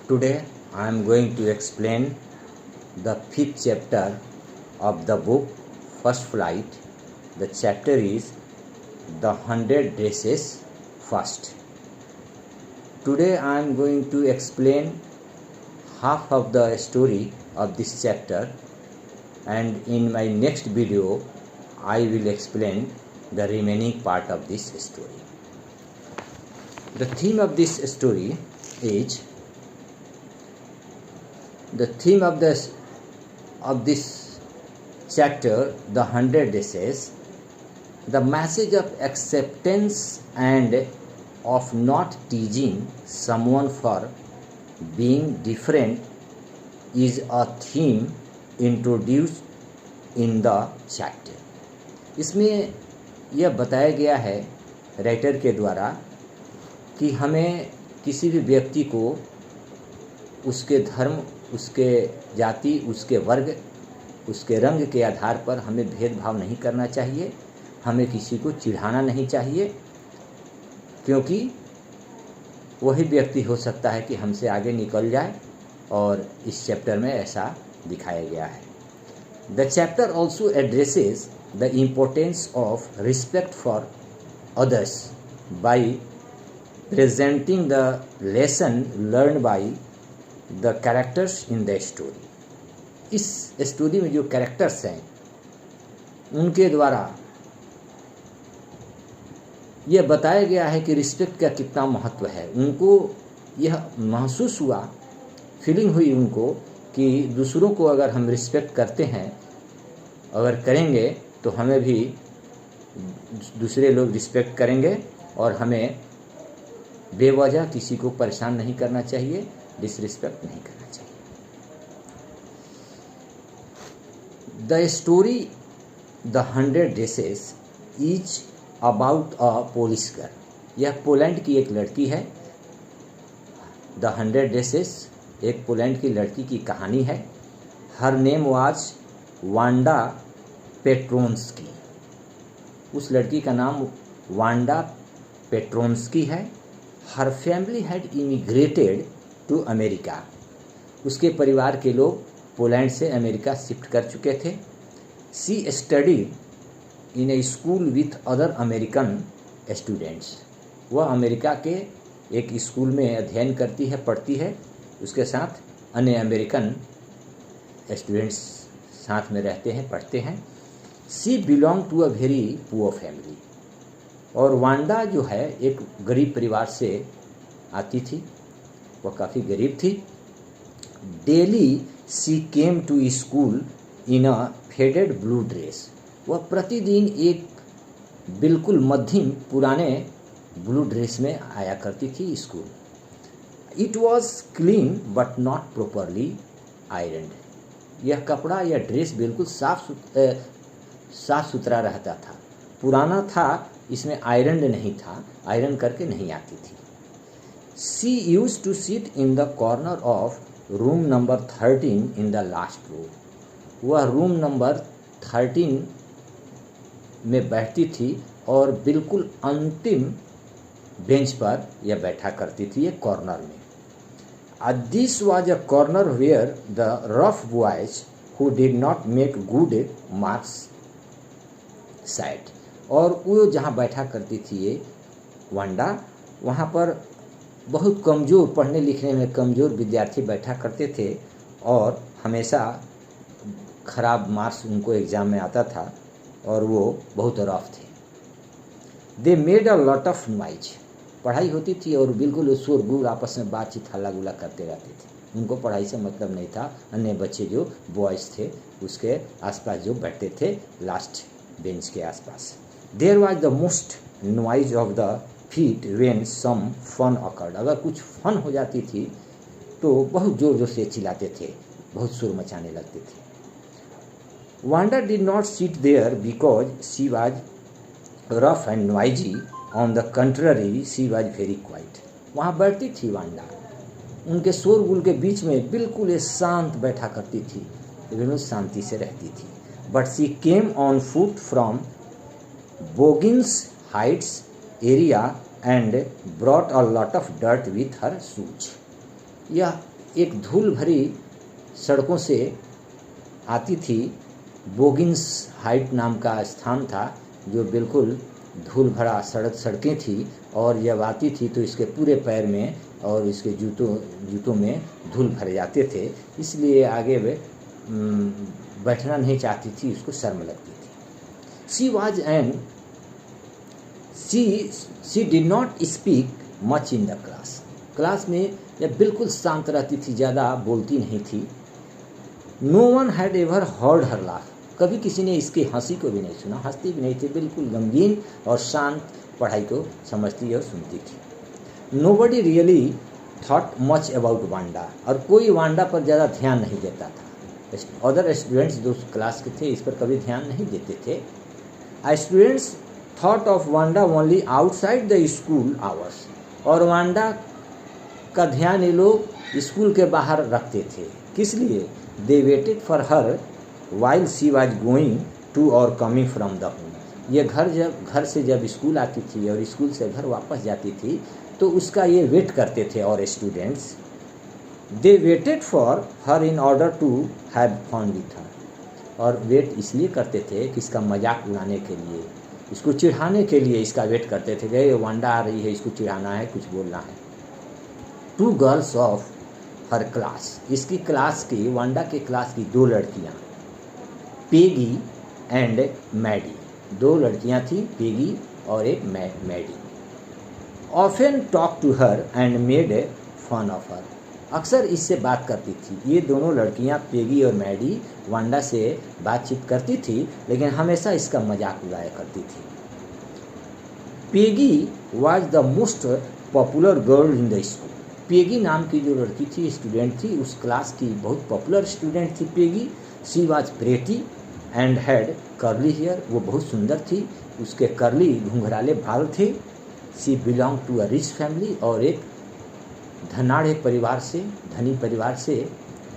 Today I am going to explain the fifth chapter of the book First Flight. The chapter is The 100 Dresses First. Today I am going to explain half of the story of this chapter, and in my next video I will explain the remaining part of this story. The theme of this story is of this chapter, The 100 Dresses, the message of acceptance and of not teasing someone for being different is a theme introduced in the chapter. इसमें यह बताया गया है writer के द्वारा कि हमें किसी भी व्यक्ति को उसके धर्म, उसके जाति, उसके वर्ग, उसके रंग के आधार पर हमें भेदभाव नहीं करना चाहिए। हमें किसी को चिढ़ाना नहीं चाहिए, क्योंकि वही व्यक्ति हो सकता है कि हमसे आगे निकल जाए, और इस चैप्टर में ऐसा दिखाया गया है। The chapter also addresses the importance of respect for others by presenting the lesson learn by the characters in the story. इस स्टोरी में जो कैरेक्टर्स हैं उनके द्वारा यह बताया गया है कि रिस्पेक्ट का कितना महत्व है। उनको यह महसूस हुआ, फीलिंग हुई उनको कि दूसरों को अगर हम रिस्पेक्ट करते हैं, अगर करेंगे तो हमें भी दूसरे लोग रिस्पेक्ट करेंगे, और हमें बेवजह किसी को परेशान नहीं करना चाहिए, डिसरिस्पेक्ट नहीं करना चाहिए। The story the 100 dresses is about a Polish girl. यह पोलैंड की एक लड़की है। द 100 ड्रेसेस एक पोलैंड की लड़की की कहानी है। Her name was Wanda Petronski. उस लड़की का नाम वांडा पेट्रोन्स्की है। Her family had immigrated to America. उसके परिवार के लोग पोलैंड से अमेरिका शिफ्ट कर चुके थे। She studied in a school with other American students. वह अमेरिका के एक स्कूल में अध्ययन करती है, पढ़ती है। उसके साथ अन्य अमेरिकन स्टूडेंट्स साथ में रहते हैं, पढ़ते हैं। She belong to a very poor family. और वांडा जो है एक गरीब परिवार से आती थी, वह काफ़ी गरीब थी। Daily she came to school in a faded blue dress. वह प्रतिदिन एक बिल्कुल मध्यम पुराने ब्लू ड्रेस में आया करती थी school. It was clean but not properly ironed. यह कपड़ा या ड्रेस बिल्कुल साफ सुथरा रहता था, पुराना था, इसमें आयरन नहीं था, आयरन करके नहीं आती थी। She use to sit in the corner of room number 13 in the last row. वह रूम नंबर 13 में बैठती थी और बिल्कुल अंतिम बेंच पर यह बैठा करती थी, एक कॉर्नर में। This was a corner where the rough boys who did not make good marks sat. और वो जहाँ बैठा करती थी ये वांडा, वहाँ पर बहुत कमज़ोर, पढ़ने लिखने में कमज़ोर विद्यार्थी बैठा करते थे, और हमेशा ख़राब मार्क्स उनको एग्ज़ाम में आता था, और वो बहुत रफ थे। They made a lot of noise. पढ़ाई होती थी और बिल्कुल शोरगुल, आपस में बातचीत हल्ला गुल्ला करते रहते थे। उनको पढ़ाई से मतलब नहीं था। अन्य बच्चे जो बॉयज़ थे उसके आसपास जो बैठते थे लास्ट बेंच के आसपास। There was the most noise of the feet when some fun occurred. अगर कुछ फन हो जाती थी तो बहुत ज़ोर ज़ोर से चिल्लाते थे, बहुत शोर मचाने लगते थे। Wanda did not sit there because she was rough and noisy. On the contrary she was very quiet. वहाँ बैठती थी वांडा, उनके शोरगुल के बीच में बिल्कुल शांत बैठा करती थी, बिल्कुल शांति से रहती थी। But she came on foot from Boggins Heights area and brought a lot of dirt with her shoes. यह एक धूल भरी सड़कों से आती थी। बोगिन्स हाइट नाम का स्थान था जो बिल्कुल धूल भरा सड़कें थी, और जब आती थी तो इसके पूरे पैर में और इसके जूतों में धूल भर जाते थे, इसलिए आगे बैठना नहीं चाहती थी, उसको शर्म लगती थी। She did not speak much in the class में यह बिल्कुल शांत रहती थी, ज़्यादा बोलती नहीं थी। No one had ever heard her laugh, कभी किसी ने इसकी हंसी को भी नहीं सुना, हंसती भी नहीं थी, बिल्कुल गमगीन और शांत पढ़ाई को समझती और सुनती थी। Nobody really thought much about Wanda, और कोई वांडा पर ज़्यादा ध्यान नहीं देता था। अदर स्टूडेंट्स जो क्लास के थे इस पर कभी ध्यान नहीं देते थे। Students thought of Wanda only outside the school hours, और वांडा का ध्यान ये लोग स्कूल के बाहर रखते थे। किस लिए? They waited for her while she was going to or coming from the home, ये घर से जब स्कूल आती थी और स्कूल से घर वापस जाती थी तो उसका ये वेट करते थे। और students they waited for her in order to have fun with her, और वेट इसलिए करते थे कि इसका मजाक उड़ाने के लिए, इसको चिढ़ाने के लिए इसका वेट करते थे कि वांडा आ रही है, इसको चिढ़ाना है, कुछ बोलना है। Two girls of her class, इसकी क्लास की, वांडा के क्लास की दो लड़कियाँ, पेगी एंड मैडी, दो लड़कियाँ थी, पेगी और एक Maddie. Often talk to her and made fun of her, अक्सर इससे बात करती थी। ये दोनों लड़कियाँ पेगी और मैडी वांडा से बातचीत करती थी, लेकिन हमेशा इसका मजाक उड़ाया करती थी। Peggy was the most popular girl in the school, Peggy नाम की जो लड़की थी, स्टूडेंट थी, उस क्लास की बहुत पॉपुलर स्टूडेंट थी Peggy. She was pretty and had curly hair, वो बहुत सुंदर थी, उसके कर्ली घुंघराले बाल थे। She belong to a rich family, और एक धनाढ़ परिवार से, धनी परिवार से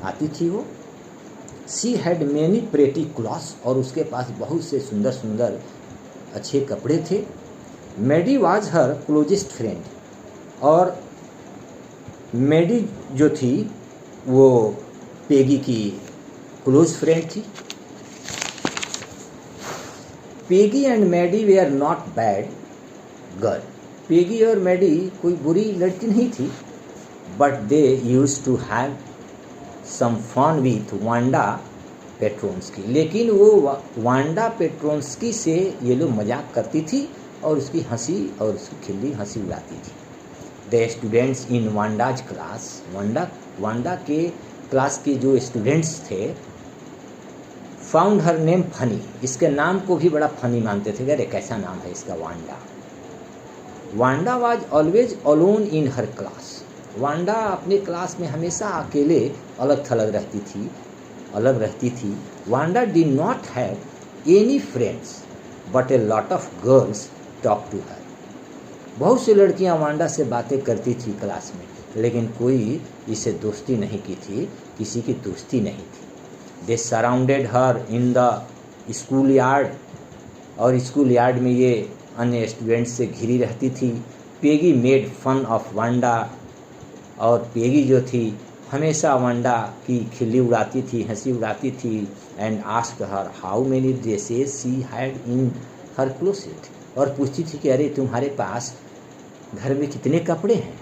आती थी वो। She had many pretty clothes, और उसके पास बहुत से सुंदर सुंदर अच्छे कपड़े थे। Maddie was her closest friend, और मैडी जो थी वो पेगी की क्लोज फ्रेंड थी। Peggy and Maddie they are not bad girl, Peggy और मैडी कोई बुरी लड़की नहीं थी, but they use to have some fun with Wanda Petronski, लेकिन वो वांडा पेट्रोन्स्की से ये लोग मजाक करती थी और उसकी हंसी और उसकी खिल्ली हंसी उड़ाती थी। The students in Wanda's class, Wanda के क्लास के जो स्टूडेंट्स थे, फाउंड हर नेम फनी, इसके नाम को भी बड़ा फनी मानते थे, अरे कैसा नाम है इसका, Wanda. Wanda was always alone in her class, Wanda अपने क्लास में हमेशा अकेले अलग थलग रहती थी। Wanda did not have any friends but a lot of girls talk to her, बहुत सी लड़कियां वांडा से बातें करती थी क्लास में, लेकिन कोई इससे दोस्ती नहीं की थी, किसी की दोस्ती नहीं थी। They surrounded her in the schoolyard, और स्कूल यार्ड में ये अन्य स्टूडेंट्स से घिरी रहती थी। Peggy made fun of Wanda, और पेगी जो थी हमेशा वांडा की खिल्ली उड़ाती थी, हंसी उड़ाती थी। And asked her how many dresses she had in her closet, और पूछती थी कि अरे तुम्हारे पास घर में कितने कपड़े हैं।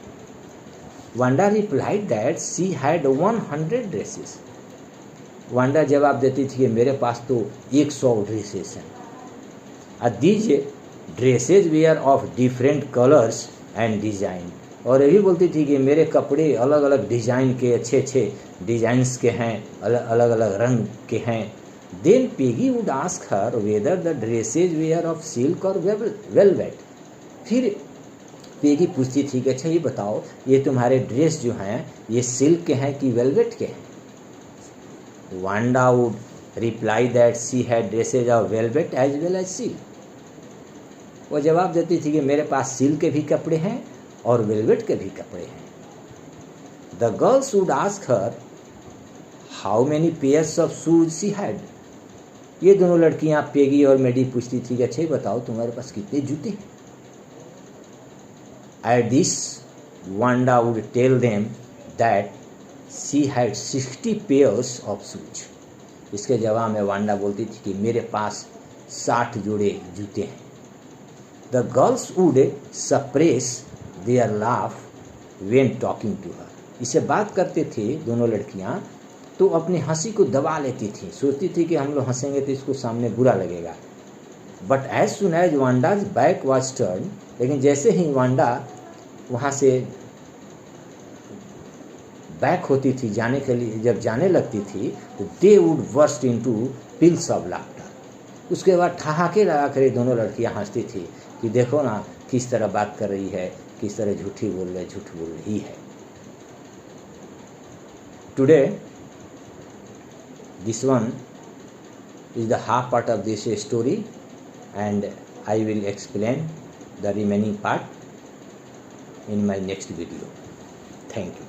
Wanda replied that she had 100 dresses, Wanda जवाब देती थी कि मेरे पास तो 100 ड्रेसेस हैं। These dresses were of different colours and design, और ये भी बोलती थी कि मेरे कपड़े अलग अलग डिज़ाइन के, अच्छे अच्छे डिज़ाइंस के हैं, अलग अलग रंग के हैं। Then Peggy would ask her whether the dresses were of silk or velvet, फिर पेगी पूछती थी कि अच्छा ये बताओ, ये तुम्हारे ड्रेस जो हैं ये सिल्क के हैं कि वेलवेट के हैं। Wanda would reply that she had dresses of velvet as well as silk, वो जवाब देती थी कि मेरे पास सिल्क के भी कपड़े हैं और वेलवेट के भी कपड़े हैं। The girls would ask her how many pairs of shoes she had, ये दोनों लड़कियां पेगी और मेडी पूछती थी कि अच्छा ये बताओ तुम्हारे पास कितने जूते हैं। At this Wanda would tell them that she had 60 pairs of shoes. इसके जवाब में वांडा बोलती थी कि मेरे पास 60 जोड़े जूते हैं। The girls would suppress their laugh when talking to her. इससे बात करते थे दोनों लड़कियां तो अपनी हंसी को दबा लेती थी, सोचती थी कि हम लोग हंसेंगे तो इसको सामने बुरा लगेगा। But as soon as Wanda's back was turn, लेकिन जैसे ही वांडा वहाँ से बैक होती थी जाने के लिए, जब जाने लगती थी तो they would worst into pills of laughter. उसके बाद ठहाके लगा कर ये दोनों लड़कियां हंसती थी कि देखो ना किस तरह बात कर रही है, किस तरह झूठ बोल रही है। Today this one is the half part of this story, and I will explain the remaining part in my next video. Thank you.